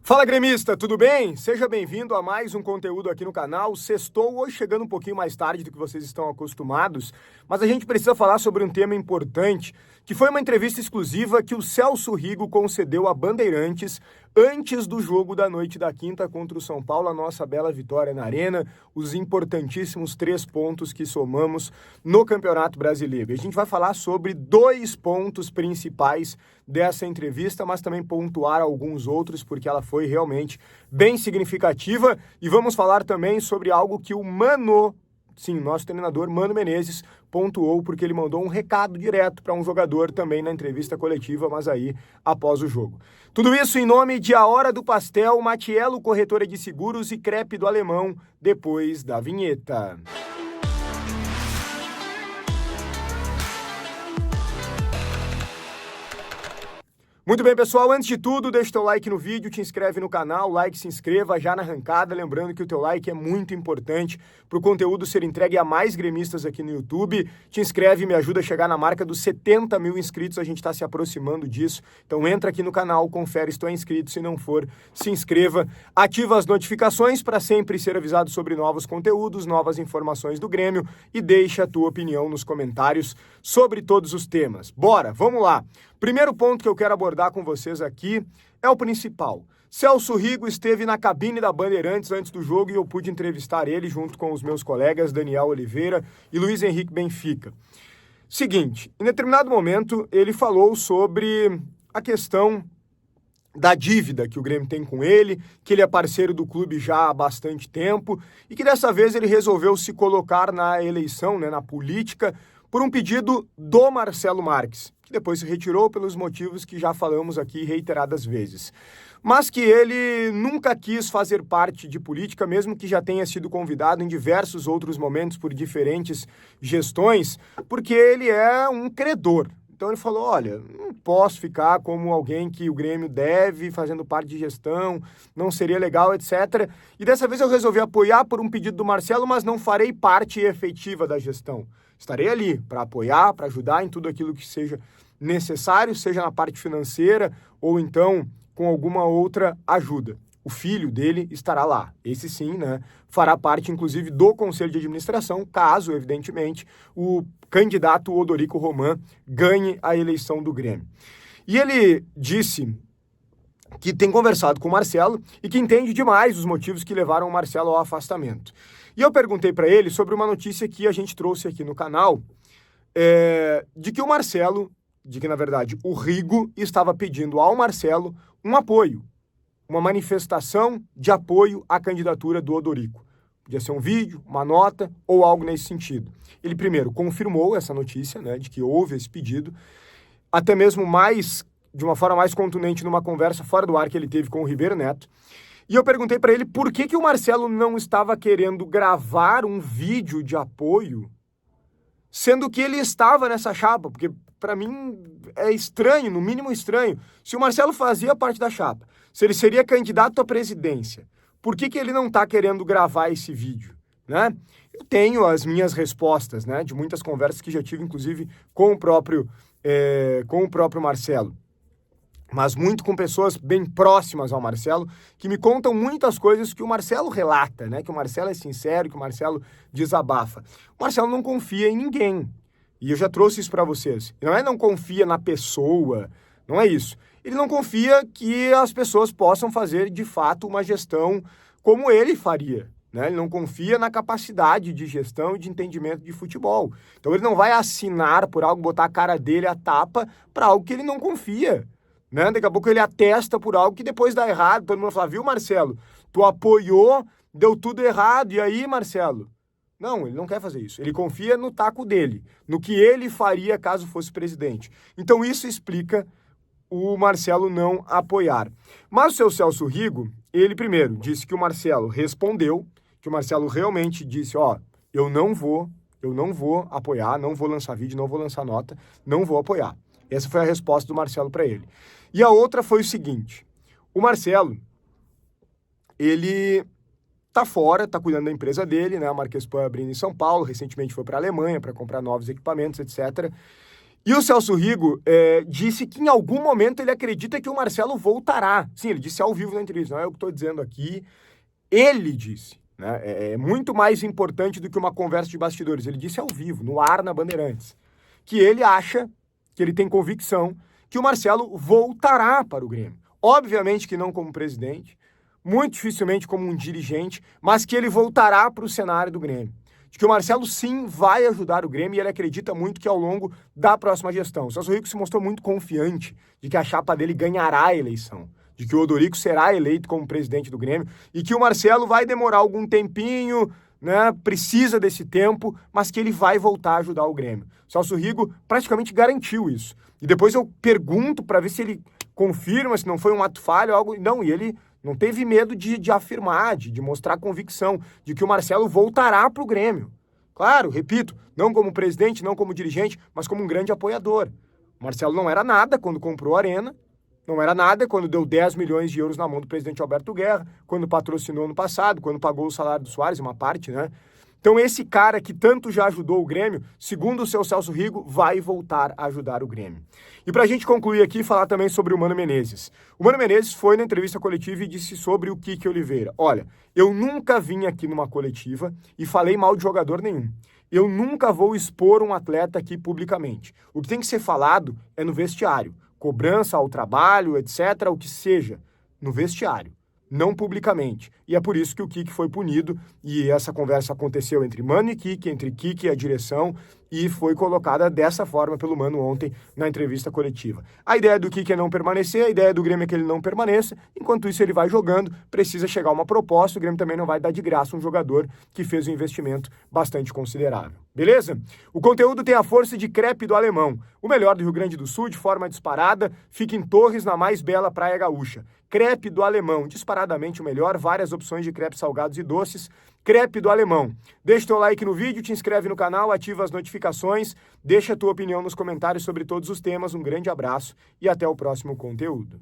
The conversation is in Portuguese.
Fala, gremista, tudo bem? Seja bem-vindo a mais um conteúdo aqui no canal. Sextou hoje, chegando um pouquinho mais tarde do que vocês estão acostumados, mas a gente precisa falar sobre um tema importante, que foi uma entrevista exclusiva que o Celso Rigo concedeu a Bandeirantes antes do jogo da noite da quinta contra o São Paulo, a nossa bela vitória na Arena, os importantíssimos 3 pontos que somamos no Campeonato Brasileiro. A gente vai falar sobre 2 pontos principais dessa entrevista, mas também pontuar alguns outros, porque ela foi realmente bem significativa. E vamos falar também sobre algo que o nosso treinador Mano Menezes pontuou, porque ele mandou um recado direto para um jogador também na entrevista coletiva, mas aí após o jogo. Tudo isso em nome de A Hora do Pastel, Matiello Corretora de Seguros e Crepe do Alemão, depois da vinheta. Muito bem, pessoal, antes de tudo, deixa o teu like no vídeo, te inscreve no canal, like, se inscreva já na arrancada, lembrando que o teu like é muito importante para o conteúdo ser entregue a mais gremistas aqui no YouTube. Te inscreve e me ajuda a chegar na marca dos 70 mil inscritos, a gente está se aproximando disso. Então entra aqui no canal, confere se tu é inscrito, se não for, se inscreva. Ativa as notificações para sempre ser avisado sobre novos conteúdos, novas informações do Grêmio e deixa a tua opinião nos comentários sobre todos os temas. Bora, vamos lá! Primeiro ponto que eu quero abordar com vocês aqui é o principal. Celso Rigo esteve na cabine da Bandeirantes antes do jogo e eu pude entrevistar ele junto com os meus colegas Daniel Oliveira e Luiz Henrique Benfica. Seguinte, em determinado momento ele falou sobre a questão da dívida que o Grêmio tem com ele, que ele é parceiro do clube já há bastante tempo e que dessa vez ele resolveu se colocar na eleição, na política, por um pedido do Marcelo Marques, que depois se retirou pelos motivos que já falamos aqui reiteradas vezes. Mas que ele nunca quis fazer parte de política, mesmo que já tenha sido convidado em diversos outros momentos por diferentes gestões, porque ele é um credor. Então ele falou, olha, não posso ficar como alguém que o Grêmio deve, fazendo parte de gestão, não seria legal, etc. E dessa vez eu resolvi apoiar por um pedido do Marcelo, mas não farei parte efetiva da gestão. Estarei ali para apoiar, para ajudar em tudo aquilo que seja necessário, seja na parte financeira ou então com alguma outra ajuda. O filho dele estará lá. Esse sim, fará parte, inclusive, do Conselho de Administração, caso, evidentemente, o candidato Odorico Roman ganhe a eleição do Grêmio. E ele disse que tem conversado com o Marcelo e que entende demais os motivos que levaram o Marcelo ao afastamento. E eu perguntei para ele sobre uma notícia que a gente trouxe aqui no canal, de que na verdade, o Rigo estava pedindo ao Marcelo um apoio, uma manifestação de apoio à candidatura do Odorico. Podia ser um vídeo, uma nota ou algo nesse sentido. Ele primeiro confirmou essa notícia, de que houve esse pedido, até mesmo de uma forma mais contundente numa conversa fora do ar que ele teve com o Ribeiro Neto. E eu perguntei para ele por que o Marcelo não estava querendo gravar um vídeo de apoio, sendo que ele estava nessa chapa, porque para mim é estranho, no mínimo estranho. Se o Marcelo fazia parte da chapa, se ele seria candidato à presidência, por que ele não está querendo gravar esse vídeo, Eu tenho as minhas respostas, de muitas conversas que já tive, inclusive, com o próprio Marcelo. Mas muito com pessoas bem próximas ao Marcelo, que me contam muitas coisas que o Marcelo relata, que o Marcelo é sincero, que o Marcelo desabafa. O Marcelo não confia em ninguém, e eu já trouxe isso para vocês. Não confia na pessoa, não é isso. Ele não confia que as pessoas possam fazer, de fato, uma gestão como ele faria. Ele não confia na capacidade de gestão e de entendimento de futebol. Então ele não vai assinar por algo, botar a cara dele à tapa para algo que ele não confia. Daqui a pouco ele atesta por algo que depois dá errado. Todo mundo fala, viu, Marcelo? Tu apoiou, deu tudo errado. E aí, Marcelo? Não, ele não quer fazer isso. Ele confia no taco dele, no que ele faria caso fosse presidente. Então isso explica o Marcelo não apoiar. Mas o seu Celso Rigo, ele primeiro disse que o Marcelo respondeu, que o Marcelo realmente disse, eu não vou apoiar, não vou lançar vídeo, não vou lançar nota, não vou apoiar. Essa foi a resposta do Marcelo para ele. E a outra foi o seguinte, o Marcelo, ele tá fora, tá cuidando da empresa dele, a Marquespan abrindo em São Paulo, recentemente foi para a Alemanha para comprar novos equipamentos, etc. E o Celso Rigo disse que em algum momento ele acredita que o Marcelo voltará. Sim, ele disse ao vivo na entrevista, não é eu que estou dizendo aqui. Ele disse, né? É muito mais importante do que uma conversa de bastidores. Ele disse ao vivo, no ar, na Bandeirantes, que ele acha, que ele tem convicção, que o Marcelo voltará para o Grêmio. Obviamente que não como presidente, muito dificilmente como um dirigente, mas que ele voltará para o cenário do Grêmio. De que o Marcelo, sim, vai ajudar o Grêmio e ele acredita muito que ao longo da próxima gestão. O Celso Rigo se mostrou muito confiante de que a chapa dele ganhará a eleição, de que o Odorico será eleito como presidente do Grêmio e que o Marcelo vai demorar algum tempinho, né, precisa desse tempo, mas que ele vai voltar a ajudar o Grêmio. O Celso Rigo praticamente garantiu isso. E depois eu pergunto para ver se ele confirma, se não foi um ato falho ou algo. Não, e ele não teve medo de afirmar, de mostrar convicção de que o Marcelo voltará para o Grêmio. Claro, repito, não como presidente, não como dirigente, mas como um grande apoiador. O Marcelo não era nada quando comprou a Arena, não era nada quando deu 10 milhões de euros na mão do presidente Alberto Guerra, quando patrocinou no passado, quando pagou o salário do Soares, uma parte, né? Então esse cara que tanto já ajudou o Grêmio, segundo o seu Celso Rigo, vai voltar a ajudar o Grêmio. E pra gente concluir aqui, falar também sobre o Mano Menezes. O Mano Menezes foi na entrevista coletiva e disse sobre o Kiki Oliveira. Olha, eu nunca vim aqui numa coletiva e falei mal de jogador nenhum. Eu nunca vou expor um atleta aqui publicamente. O que tem que ser falado é no vestiário. Cobrança ao trabalho, etc., o que seja, no vestiário, não publicamente. E é por isso que o Kiki foi punido e essa conversa aconteceu entre Mano e Kiki, entre Kiki e a direção, e foi colocada dessa forma pelo Mano ontem na entrevista coletiva. A ideia do Kiki é não permanecer, a ideia do Grêmio é que ele não permaneça, enquanto isso ele vai jogando, precisa chegar uma proposta, o Grêmio também não vai dar de graça um jogador que fez um investimento bastante considerável. Beleza? O conteúdo tem a força de crepe do Alemão, o melhor do Rio Grande do Sul, de forma disparada, fica em Torres, na mais bela praia gaúcha. Crepe do Alemão, disparadamente o melhor, várias opções de crepes salgados e doces. Crepe do Alemão. Deixa teu like no vídeo, te inscreve no canal, ativa as notificações, deixa a tua opinião nos comentários sobre todos os temas. Um grande abraço e até o próximo conteúdo.